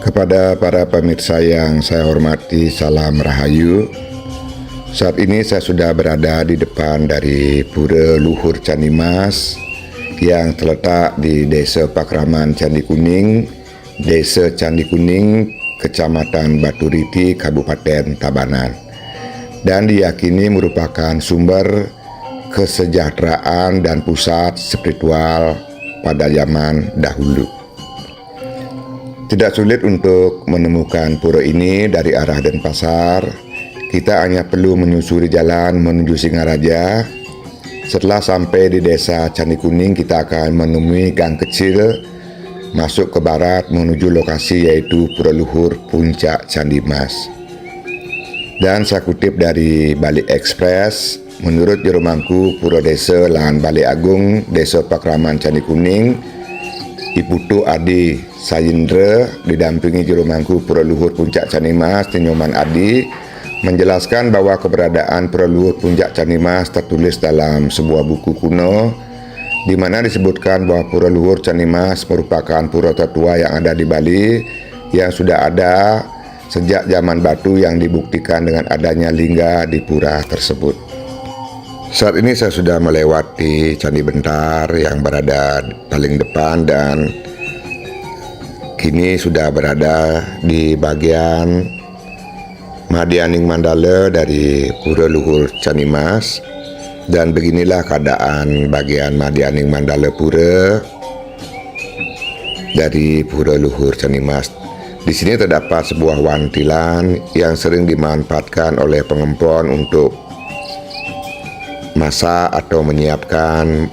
Kepada para pemirsa yang saya hormati, salam rahayu. Saat ini saya sudah berada di depan dari Pura Luhur Candi Mas yang terletak di Desa Pakraman Candi Kuning, Desa Candi Kuning, Kecamatan Batu Riti, Kabupaten Tabanan, dan diyakini merupakan sumber kesejahteraan dan pusat spiritual pada zaman dahulu. Tidak sulit untuk menemukan pura ini dari arah Denpasar. Kita hanya perlu menyusuri jalan menuju Singaraja. Setelah sampai di desa Candi Kuning, kita akan menemui gang kecil masuk ke barat menuju lokasi, yaitu Pura Luhur Puncak Candi Mas. Dan saya kutip dari Bali Express, menurut Juru Mangku Pura Desa Lahan Bali Agung Desa Pakraman Candi Kuning, Iputu Adi Sayindra didampingi Juru Mangku Pura Luhur Puncak Candi Mas Tinyoman Adi menjelaskan bahwa keberadaan Pura Luhur Puncak Candi Mas tertulis dalam sebuah buku kuno, di mana disebutkan bahwa Pura Luhur Candi Mas merupakan pura tertua yang ada di Bali, yang sudah ada sejak zaman batu, yang dibuktikan dengan adanya lingga di pura tersebut. Saat ini saya sudah melewati Candi Bentar yang berada paling depan, dan kini sudah berada di bagian Madianing Mandala dari Pura Luhur Candi Mas. Dan beginilah keadaan bagian Madianing Mandala Pura dari Pura Luhur Candi Mas. Di sini terdapat sebuah wantilan yang sering dimanfaatkan oleh pengempon untuk masak atau menyiapkan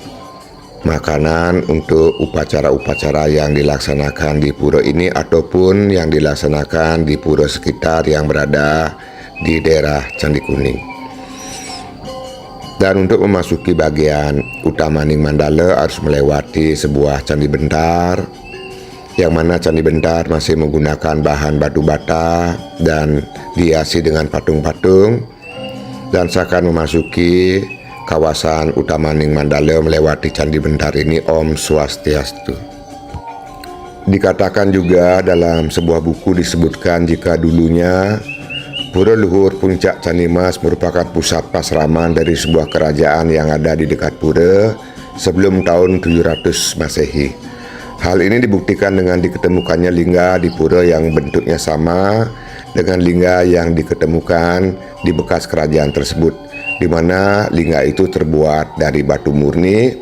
makanan untuk upacara-upacara yang dilaksanakan di pura ini ataupun yang dilaksanakan di pura sekitar yang berada di daerah Candi Kuning. Dan untuk memasuki bagian Utamaning Mandala harus melewati sebuah candi bentar, yang mana candi bentar masih menggunakan bahan batu bata dan dihiasi dengan patung-patung. Dan saya akan memasuki kawasan Utamaning Mandala melewati Candi Bentar ini. Om Swastiastu. Dikatakan juga dalam sebuah buku disebutkan jika dulunya Pura Luhur Puncak Candi Mas merupakan pusat pasraman dari sebuah kerajaan yang ada di dekat pura sebelum tahun 700 Masehi. Hal ini dibuktikan dengan diketemukannya lingga di pura yang bentuknya sama dengan lingga yang diketemukan di bekas kerajaan tersebut, di mana lingga itu terbuat dari batu murni,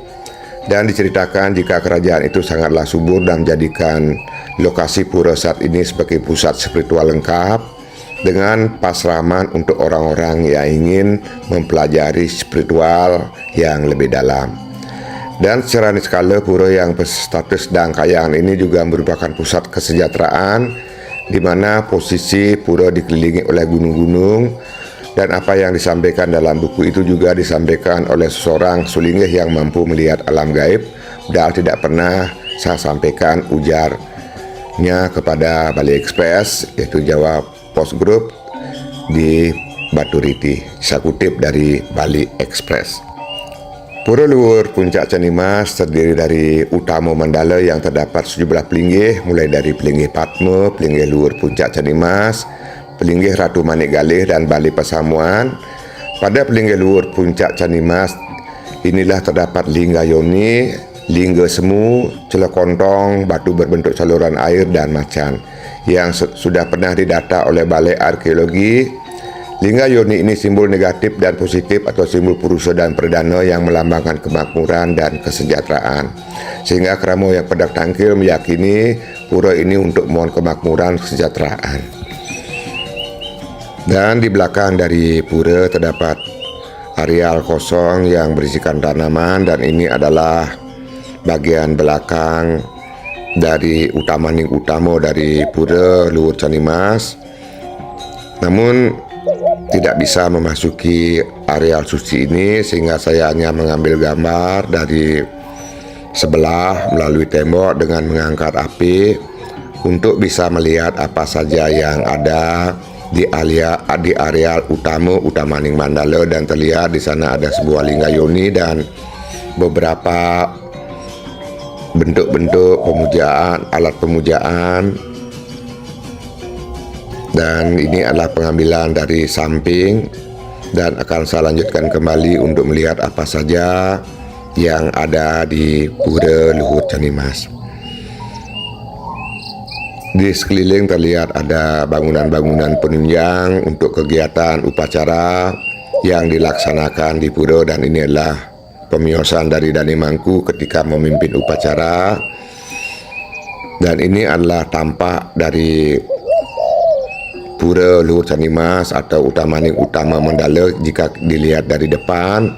dan diceritakan jika kerajaan itu sangatlah subur dan menjadikan lokasi pura saat ini sebagai pusat spiritual lengkap dengan pasraman untuk orang-orang yang ingin mempelajari spiritual yang lebih dalam. Dan secara niskala, pura yang berstatus Dangkayan ini juga merupakan pusat kesejahteraan, di mana posisi pura dikelilingi oleh gunung-gunung. Dan apa yang disampaikan dalam buku itu juga disampaikan oleh seorang sulinggih yang mampu melihat alam gaib. Dan tidak pernah saya sampaikan ujarnya kepada Bali Express, yaitu Jawa Post Group di Batu Riti. Saya kutip dari Bali Express. Pura Luhur Puncak Candi Mas terdiri dari utama mandala yang terdapat sejumlah pelinggih, mulai dari pelinggih Padma, pelinggih Luhur Puncak Candi Mas, pelinggih Ratu Manik Galih, dan Bali Pasamuan. Pada pelinggih Luhur Puncak Candi Mas inilah terdapat lingga yoni, lingga semu, celekontong, batu berbentuk saluran air, dan macan yang sudah pernah didata oleh Balai Arkeologi. Lingga yoni ini simbol negatif dan positif atau simbol purusa dan perdana yang melambangkan kemakmuran dan kesejahteraan. Sehingga keramo yang pedak tangkil meyakini pura ini untuk mohon kemakmuran kesejahteraan. Dan di belakang dari pura terdapat areal kosong yang berisikan tanaman, dan ini adalah bagian belakang dari Utamaning utama dari Pura Luhur Candi Mas. Namun tidak bisa memasuki areal suci ini, sehingga saya hanya mengambil gambar dari sebelah melalui tembok dengan mengangkat api untuk bisa melihat apa saja yang ada di areal utama Utamaning Mandala. Dan terlihat di sana ada sebuah lingga yoni dan beberapa bentuk-bentuk pemujaan, alat pemujaan Dan ini adalah pengambilan dari samping, dan akan saya lanjutkan kembali untuk melihat apa saja yang ada di Pura Luhur Canimas. Di sekeliling terlihat ada bangunan-bangunan penunjang untuk kegiatan upacara yang dilaksanakan di pura, dan ini adalah pemiosan dari Dani Mangku ketika memimpin upacara. Dan ini adalah tampak dari Pura Luhur Canimas atau Utamaning Utama Mandala. Jika dilihat dari depan,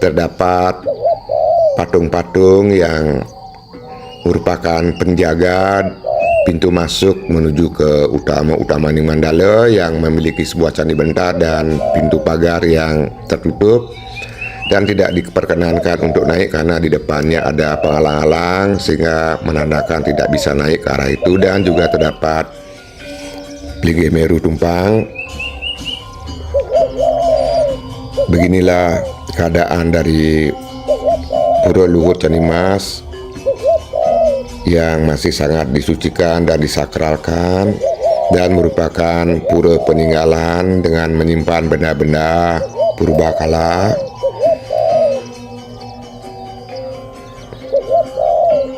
terdapat patung-patung yang merupakan penjaga pintu masuk menuju ke Utamaning Mandala yang memiliki sebuah candi bentar dan pintu pagar yang tertutup dan tidak diperkenankan untuk naik karena di depannya ada penghalang-halang sehingga menandakan tidak bisa naik ke arah itu. Dan juga terdapat Plinggih Meru tumpang. Beginilah keadaan dari Pura Luhur Canimas yang masih sangat disucikan dan disakralkan, dan merupakan pura peninggalan dengan menyimpan benda-benda purbakala.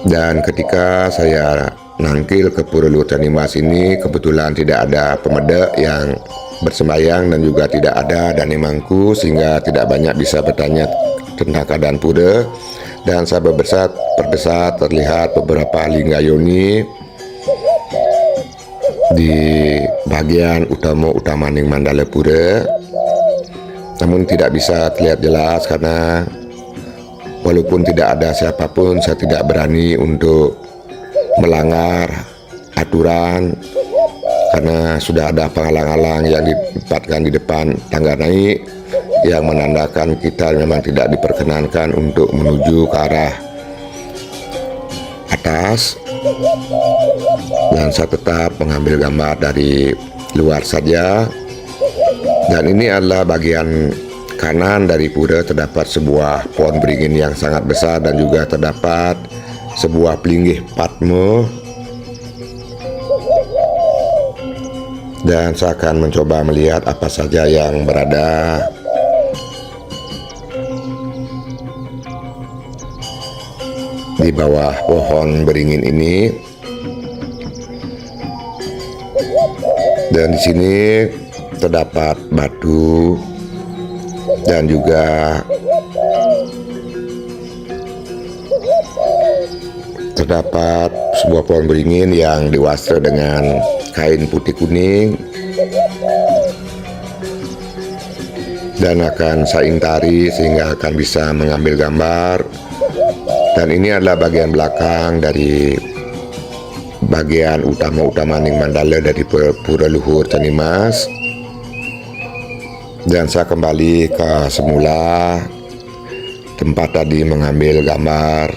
Dan ketika saya nangkil ke Pura Luhur Canimas ini, kebetulan tidak ada pemeda yang bersembayang dan juga tidak ada Dani Mangku, sehingga tidak banyak bisa bertanya tentang keadaan pura. Dan saya berdesat terlihat beberapa lingga yoni di bagian Utamaning Mandala Pura, namun tidak bisa terlihat jelas karena walaupun tidak ada siapapun, saya tidak berani untuk melanggar aturan karena sudah ada penghalang-halang yang ditempatkan di depan tangga naik yang menandakan kita memang tidak diperkenankan untuk menuju ke arah atas. Dan saya tetap mengambil gambar dari luar saja. Dan ini adalah bagian kanan dari pura, terdapat sebuah pohon beringin yang sangat besar dan juga terdapat sebuah Plinggih Padma. Dan saya akan mencoba melihat apa saja yang berada di bawah pohon beringin ini. Dan di sini terdapat batu dan juga terdapat sebuah pohon beringin yang diwastra dengan kain putih kuning. Dan akan saya intari sehingga akan bisa mengambil gambar. Dan ini adalah bagian belakang dari bagian Utamaning Mandala dari Pura Luhur Canimas. Dan saya kembali ke semula tempat tadi mengambil gambar.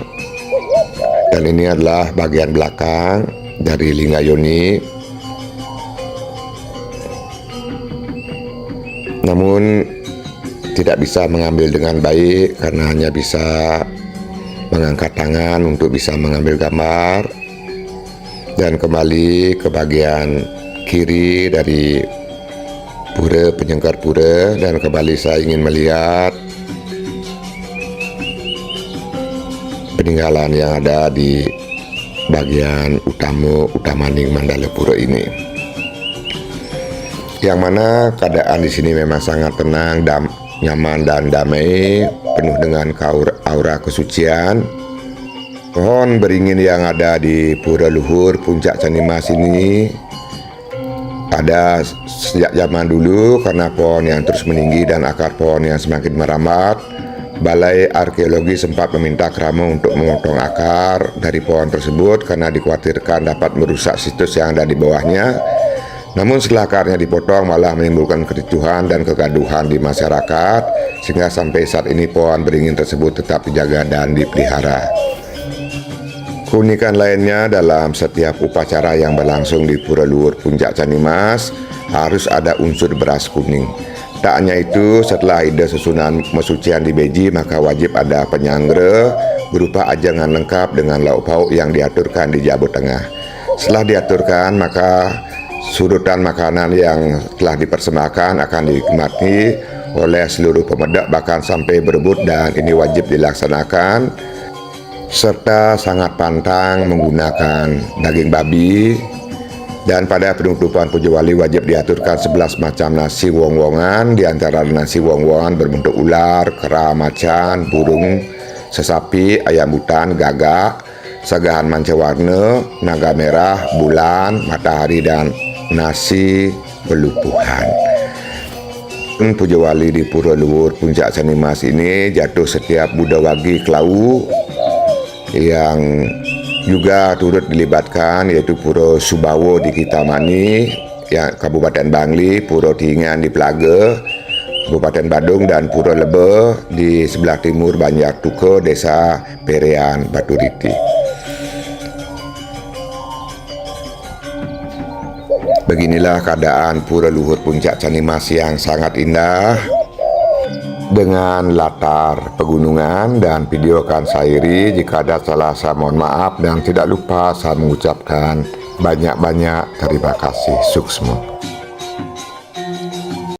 Dan ini adalah bagian belakang dari lingga yoni. Namun tidak bisa mengambil dengan baik karena hanya bisa mengangkat tangan untuk bisa mengambil gambar. Dan kembali ke bagian kiri dari pura, penyengkar pura, dan kembali saya ingin melihat peninggalan yang ada di bagian Utamaning Mandala Pura ini, yang mana keadaan di sini memang sangat tenang, nyaman dan damai, penuh dengan aura kesucian. Pohon beringin yang ada di Pura Luhur Puncak Canimas ini ada sejak zaman dulu karena pohon yang terus meninggi dan akar pohon yang semakin merambat. Balai Arkeologi sempat meminta Krama untuk memotong akar dari pohon tersebut karena dikhawatirkan dapat merusak situs yang ada di bawahnya. Namun setelah akarnya dipotong malah menimbulkan kericuhan dan kegaduhan di masyarakat, sehingga sampai saat ini pohon beringin tersebut tetap dijaga dan dipelihara. Keunikan lainnya dalam setiap upacara yang berlangsung di Pura Luhur Puncak Canimas harus ada unsur beras kuning. Tak hanya itu, setelah ide susunan mesucian di Beji, maka wajib ada penyanggre berupa ajangan lengkap dengan lauk pauk yang diaturkan di Jawa Tengah. Setelah diaturkan, maka Sudutan makanan yang telah dipersembahkan akan dinikmati oleh seluruh pemedak bahkan sampai berebut, dan ini wajib dilaksanakan, serta sangat pantang menggunakan daging babi. Dan pada penutupan puja wali wajib diaturkan 11 macam nasi wong-wongan, di antara nasi wong-wongan berbentuk ular, kera, macan, burung, sesapi, ayam hutan, gagak, sagahan mancawarna, naga merah, bulan, matahari, dan nasi pelupuhan. Puja wali di Pura Luhur Puncak Canimas ini jatuh setiap Buda Wagi Kelau, yang juga turut dilibatkan yaitu Pura Subawo di Kitamani, yang Kabupaten Bangli, Pura Tingan di Pelaga, Kabupaten Badung, dan Pura Lebe di sebelah timur Banjar Tuka, Desa Perean, Batu Riti. Beginilah keadaan Pura Luhur Puncak Canimas yang sangat indah dengan latar pegunungan, dan video akan saya iri. Jika ada salah, saya mohon maaf, dan tidak lupa saya mengucapkan banyak-banyak terima kasih. Suksma.